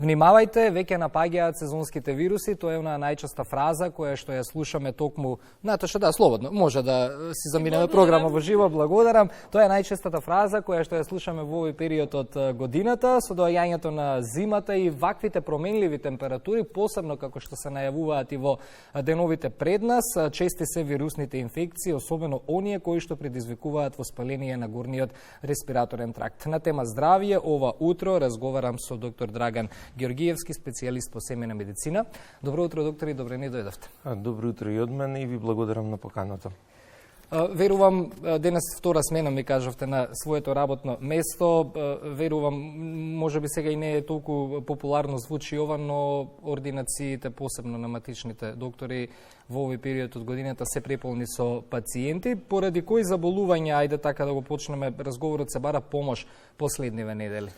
Внимавајте, веќе напаѓаат сезонските вируси, тоа е она најчеста фраза која што ја слушаме токму, Наташа, да, слободно, може да си заминеме програма во живо, благодарам. Тоа е најчестата фраза која што ја слушаме во овој период од годината, со доаѓањето на зимата и ваквите променливи температури, посебно како што се најавуваат и во деновите пред нас, чести се вирусните инфекции, особено оние кои што предизвикуваат воспаление на горниот респираторен тракт. На тема здравје ова утро разговарам со доктор Драган Георгиевски, специјалист по семејна медицина. Добро утро, доктор, и добре ни дојдовте. Добро утро и од мене и ви благодарам на поканата. Верувам, денес втора смена ми кажавте на своето работно место. Верувам, може би сега и не е толку популарно звучи ова, но ординациите, посебно на матичните доктори, во овој период од годината се преполни со пациенти. Поради кои заболувања, ајде така да го почнеме, разговорот се бара помош последниве недели?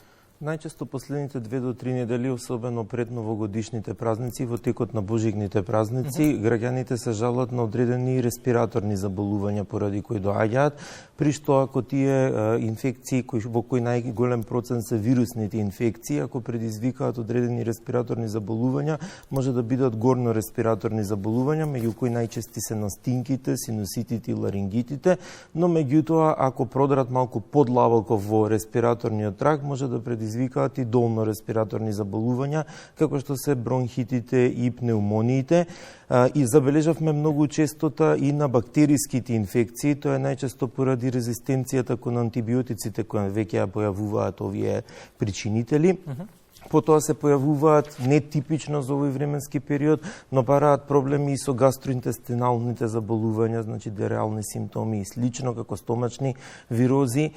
Најчесто последните 2 до 3 недели, особено пред новогодишните празници, во текот на божигните празници, граѓаните се жалат на одредени респираторни заболувања поради кои доаѓаат, при што ако тие инфекции во кои најголем процент се вирусните инфекции, ако предизвикаат одредени респираторни заболувања, може да бидат горно респираторни заболувања, меѓу кои најчести се настинките, синуситите и ларингитите, но меѓутоа ако продрат малку подлабоко во респираторниот тракт, може да предизвикаат и долно респираторни заболувања, како што се бронхитите и пнеумониите. И забележавме многу честота и на бактериските инфекции, тоа е најчесто поради резистенцијата кон антибиотиците кои веќе ја појавуваат овие причинители. Потоа се појавуваат нетипично за овој временски период, но бараат проблеми и со гастроинтестиналните заболувања, значи диареални симптоми и слично, како стомачни вирози.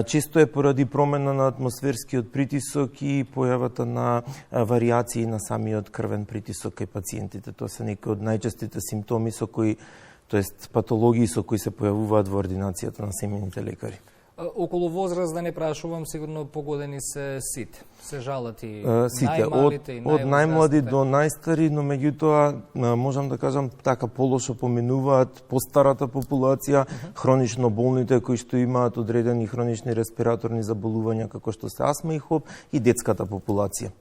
Често е поради промена на атмосферскиот притисок и појавата на варијации на самиот крвен притисок кај пациентите. Тоа се некои од најчестите симптоми со кои, тоест патологии со кои се појавуваат во ординацијата на семејните лекари. Околу возраст, да не прашувам, сигурно погодени се сите. Се жалат и сите, најмалите и највозрастните. од најмлади до најстари, но меѓутоа можам да кажам така полошо поминуваат постарата популација, хронично болните кои што имаат одредени хронични респираторни заболувања како што се астма и хоп, и детската популација.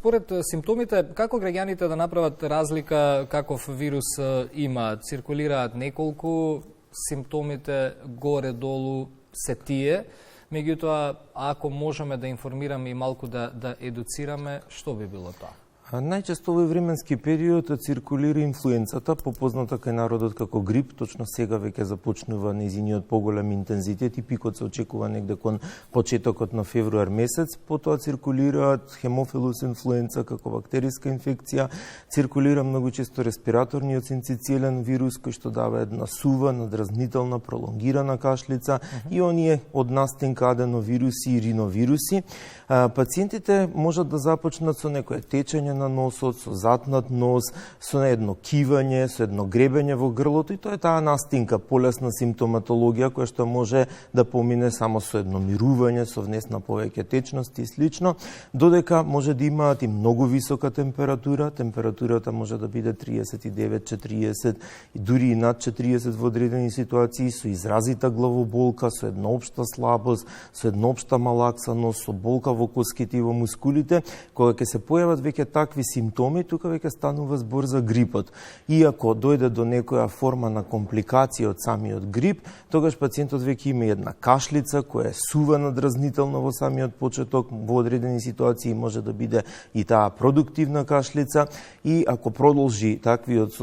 Според симптомите, како граѓаните да направат разлика каков вирус имаат? Циркулираат неколку, симптомите горе-долу се тие, меѓутоа, ако можеме да информираме и малку да едуцираме, што би било тоа? Најчесто овој временски период циркулира инфлуенцата, попозната кај народот како грип, точно сега веќе започнува нејзиниот поголем интензитет и пикот се очекува негде кон почетокот на февруар месец, потоа циркулираат хемофилус инфлуенца како бактериска инфекција, циркулира многу често респираторниот синцицилен вирус кој што дава една сува, надразнителна, пролонгирана кашлица и оние од настинка аденовируси и риновируси. Пациентите можат да започнат со некое течење на носот, со затнат нос, со едно кивање, со едно гребење во грлото и тоа е таа настинка, полесна симптоматологија која што може да помине само со едно мирување, со внес на повеќе течности и слично, додека може да имаат и многу висока температура, температурата може да биде 39, 40 и дури и над 40 во одредени ситуации, со изразита главоболка, со една општа слабост, со една општа малаксаност, со болка во коските и во мускулите, кога ќе се појават веќе такви симптоми, тука веќе станува збор за грипот. Иако дојде до некоја форма на компликација од самиот грип, тогаш пациентот веќе има една кашлица која е сува надразнителна во самиот почеток, во одредени ситуации може да биде и таа продуктивна кашлица и ако продолжи таквиот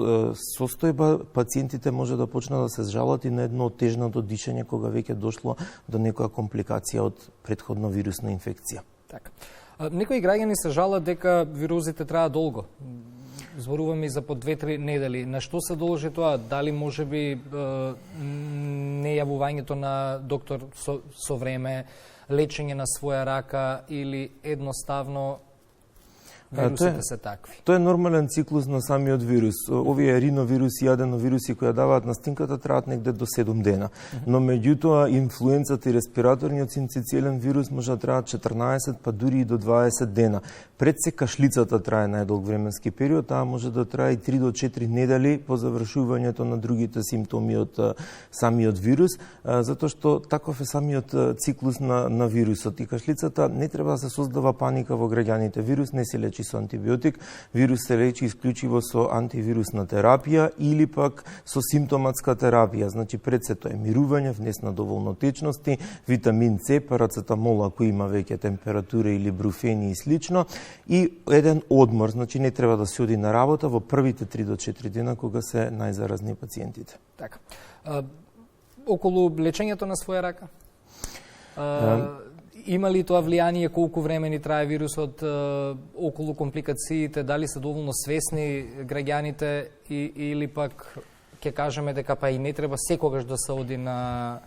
состојба, пациентите може да почнат да се жалат и на едно отежнато дишење кога веќе дошло до некоја компликација од претходна вирусна инфекција. Така. Некои граѓани се жалат дека вирозите траат долго. Зборуваме и за по 2-3 недели. На што се должи тоа? Дали може би нејавувањето на доктор со време, лечење на своја рака или едноставно вирусите се такви? Тоа е нормален циклус на самиот вирус. Овие риновируси и аденовируси кои ја даваат настинката траат негде до 7 дена. Но меѓутоа инфлуенцата и респираторниот синцицилен вирус може да траат 14 па дури и до 20 дена. Пред се кашлицата трае најдолг временски период, таа може да трае и 3 до 4 недели по завршувањето на другите симптоми од самиот вирус, затоа што таков е самиот циклус на вирусот. И кашлицата не треба да се создава паника во граѓаните. Вирус не се лечи со антибиотик, вирус се лечи исклучиво со антивирусна терапија или пак со симптоматска терапија. Значи пред се тоа е мирување, внес на доволно течности, витамин С, парацетамол ако има веќе температура или бруфени и слично, и еден одмор, значи не треба да се оди на работа во првите 3 до 4 дена кога се најзаразни пациентите. Така. Околу лечењето на своја рака? Има ли тоа влијание колку време ни трае вирусот, околу компликациите, дали се доволно свесни граѓаните или пак ќе кажеме дека па и не треба секогаш да се оди на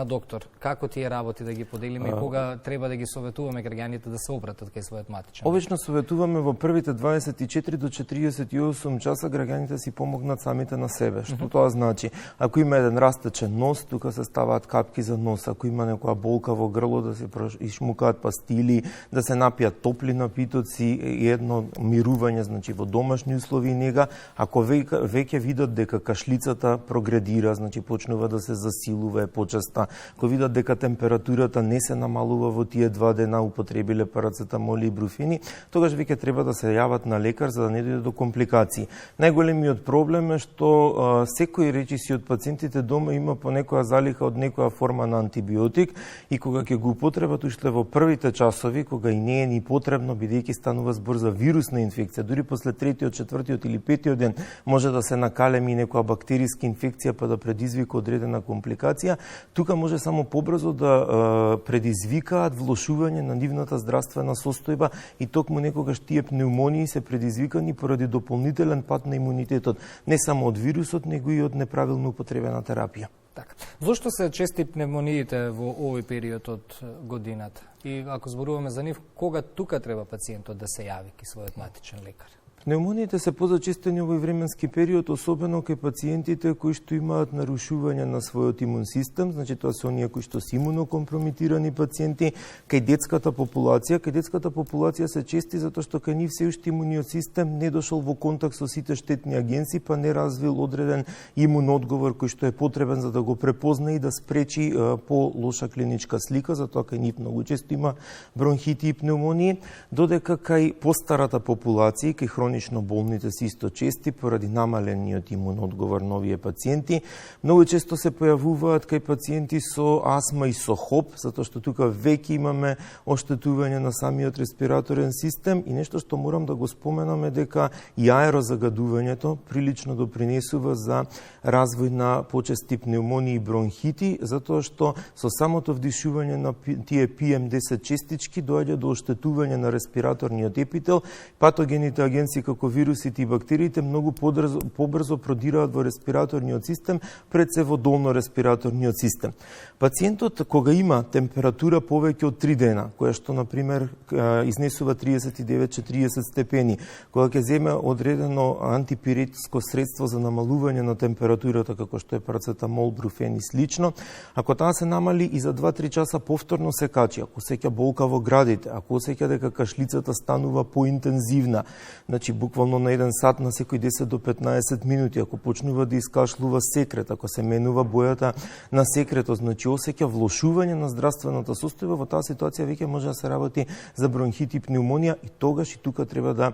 доктор? Како тие работи да ги поделиме и кога треба да ги советуваме граѓаните да се обратат кај својот матичен? Обично советуваме во првите 24 до 48 часа граѓаните си помогнат самите на себе. Што тоа значи? Ако има еден растечен нос, тука се ставаат капки за нос. Ако има некоја болка во грло, да се ишмукаат пастили, да се напијат топли напитоци и едно мирување, значи во домашни услови и нега. Ако веќе видат дека кашлицата прогредира, значи почнува да се засилува, почеста, ако видат дека температурата не се намалува во тие 2 дена, употребиле парацетамоли и бруфени, тогаш веќе треба да се јават на лекар за да не дојде до компликации. Најголемиот проблем е што секој речиси од пациентите дома има по некоја залиха од некоја форма на антибиотик и кога ќе го употребат уште во првите часови, кога и не е ни потребно, бидејќи станува збор за вирусна инфекција, дури после 3-тиот, 4-тиот или 5-тиот ден може да се накалеми некоја бактериска инфекција па да предизвика одредена компликација, тука може само побрзо да предизвикаат влошување на нивната здравствена состојба и токму некогаш тие пневмонии се предизвикани поради дополнителен пат на имунитетот, не само од вирусот, него и од неправилно употребена терапија. Така. Зошто се чести пневмониите во овој период од годината? И ако зборуваме за нив, кога тука треба пациентот да се јави ки својот матичен лекар? Пневмониите се позачестени овој временски период, особено кај пациентите кои што имаат нарушување на својот имун систем, значи тоа се оние кои што се имунокомпромитирани пациенти, кај детската популација. Кај детската популација се чести затоа што кај нив се уште имуниот систем не дошол во контакт со сите штетни агенции, па не развил одреден имун одговор кој што е потребен за да го препозна и да спречи по-лоша клиничка слика, затоа кај нив многу често има бронхити и пневмонии, додека кај постарата популација, кај хронично болните се исто чести поради намалениот имун одговор на овие пациенти. Многу често се појавуваат кај пациенти со астма и со ХОП, затоа што тука веќе имаме оштетување на самиот респираторен систем и нешто што морам да го споменам е дека и аерозагадувањето прилично допринесува за развој на почести пневмонии и бронхити, затоа што со самото вдишување на тие PM10 честички доаѓа до оштетување на респираторниот епител, патогените агенции како вирусите и бактериите многу побрзо продираат во респираторниот систем, пред се во долно респираторниот систем. Пациентот кога има температура повеќе од 3 дена, која што на пример изнесува 39-40 степени, кога ќе земе одредено антипиретско средство за намалување на температурата како што е парацетамол, бруфен и слично, ако таа се намали и за 2-3 часа повторно се качи, ако осеќа болка во градите, ако осеќа дека кашлицата станува поинтензивна, значи буквално на 1 сат на секој 10 до 15 минути, ако почнува да искашлува секрет, ако се менува бојата на секретот, значи осеќа влошување на здравствената состојба, во таа ситуација веќе може да се работи за бронхит и пневмонија и тогаш и тука треба да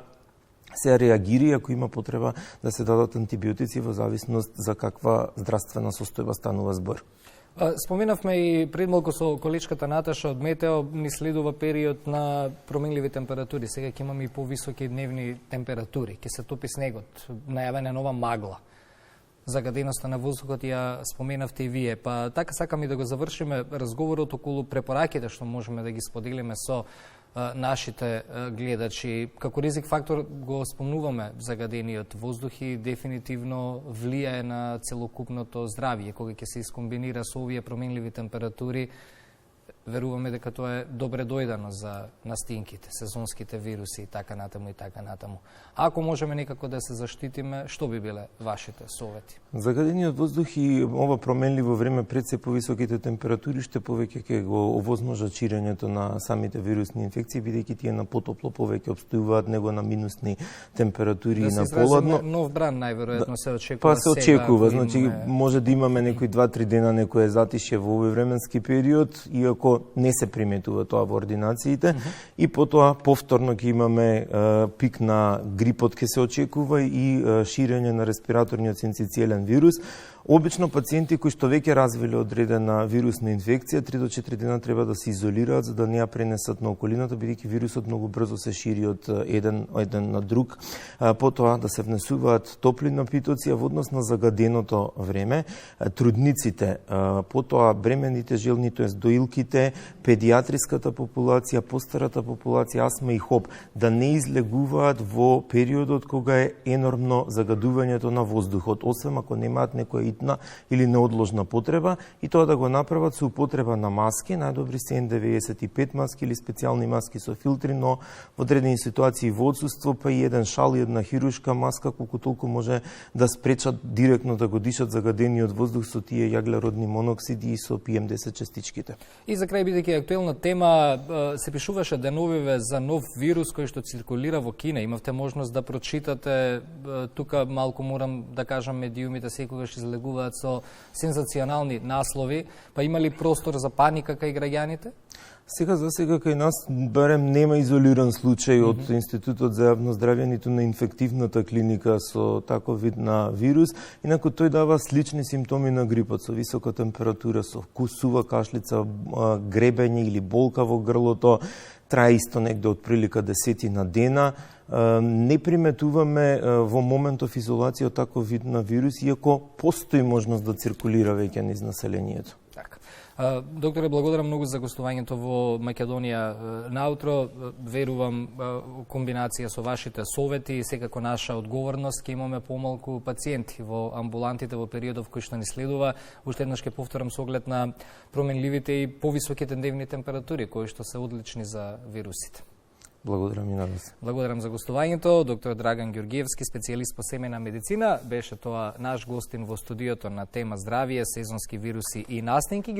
се реагира ако има потреба да се дадат антибиотици во зависност за каква здравствена состојба станува збор. Споменавме и пред малку со колечката Наташа од Метео, ни следува период на променливи температури. Сега ќе имаме и повисоки дневни температури, ќе се топи снегот, најавена нова магла. Загаденоста на воздухот ја споменавте и вие. Па така сакам и да го завршиме разговорот околу препораките што можеме да ги споделиме со нашите гледачи. Како ризик фактор го спомнуваме загадениот воздух и дефинитивно влијае на целокупното здравје. Кога ќе се искомбинира со овие променливи температури, веруваме дека тоа е добре дојдено за настинките, сезонските вируси и така натаму и така натаму. Ако можеме некако да се заштитиме, што би биле вашите совети? Загадениот воздух и ова променливо време пред се повисоките температури што повеќе ќе го овозможат ширењето на самите вирусни инфекции, бидејќи тие на потопло повеќе обстојуваат него на минусни температури и на поладно. Нов бран најверојатно се очекува. Па се очекува, значи може да имаме некои 2-3 дена некое затишје во овој временски период, иако не се приметува тоа во ординациите, и потоа повторно ќе имаме пик на грипот ќе се очекува и ширење на респираторниот синцицилен вирус. Обично пациенти кои што веќе развиле одредена вирусна инфекција, 3 до 4 дена треба да се изолираат за да не ја пренесат на околината, бидејќи вирусот многу брзо се шири од еден на друг. Потоа да се внесуваат топли напитоци, а во однос на загаденото време, трудниците, потоа бремените желни, тоест доилките, педиатриската популација, постарата популација, астма и хоп, да не излегуваат во периодот кога е енормно загадувањето на воздухот, освен ако немаат некоја итна или неодложна потреба, и тоа да го направат со употреба на маски, најдобри се N95 маски или специјални маски со филтри, но во одредени ситуации во отсуство па и еден шал и една хируршка маска колку толку може да спречат директно да го дишат загадениот воздух со тие јаглеродни моноксиди и со PM10 частичките. И за крај, бидејќи е актуелна тема, се пишуваше деновиве за нов вирус кој што циркулира во Кина. Имавте можност да прочитате, тука малку морам да кажам, медиумите секогаш излегуваат со сензационални наслови, па има ли простор за паника кај граѓаните? Сега за сега кај нас барем нема изолиран случај од Институтот за јавно здравје ниту на инфективната клиника со таков вид на вирус, инаку тој дава слични симптоми на грипот, со висока температура, со сува кашлица, гребење или болка во грлото, трае исто негде од прилика 10 на дена. Не приметуваме во моментов изолација од таков вид на вирус, иако постои можност да циркулира веќе низ населението. Така. Докторе, благодарам многу за гостувањето во Македонија наутро. Верувам комбинација со вашите совети и секако наша одговорност ќе имаме помалку пациенти во амбулантите во периодов кој што ни следува. Уште еднаш ќе повторам со оглед на променливите и повисоките дневни температури кои што се одлични за вирусите. Благодарам и на вас. Благодарам за гостувањето. Доктор Драган Ѓоргиевски, специјалист по семејна медицина, беше тоа наш гостин во студиото на тема здравје, сезонски вируси и настинки.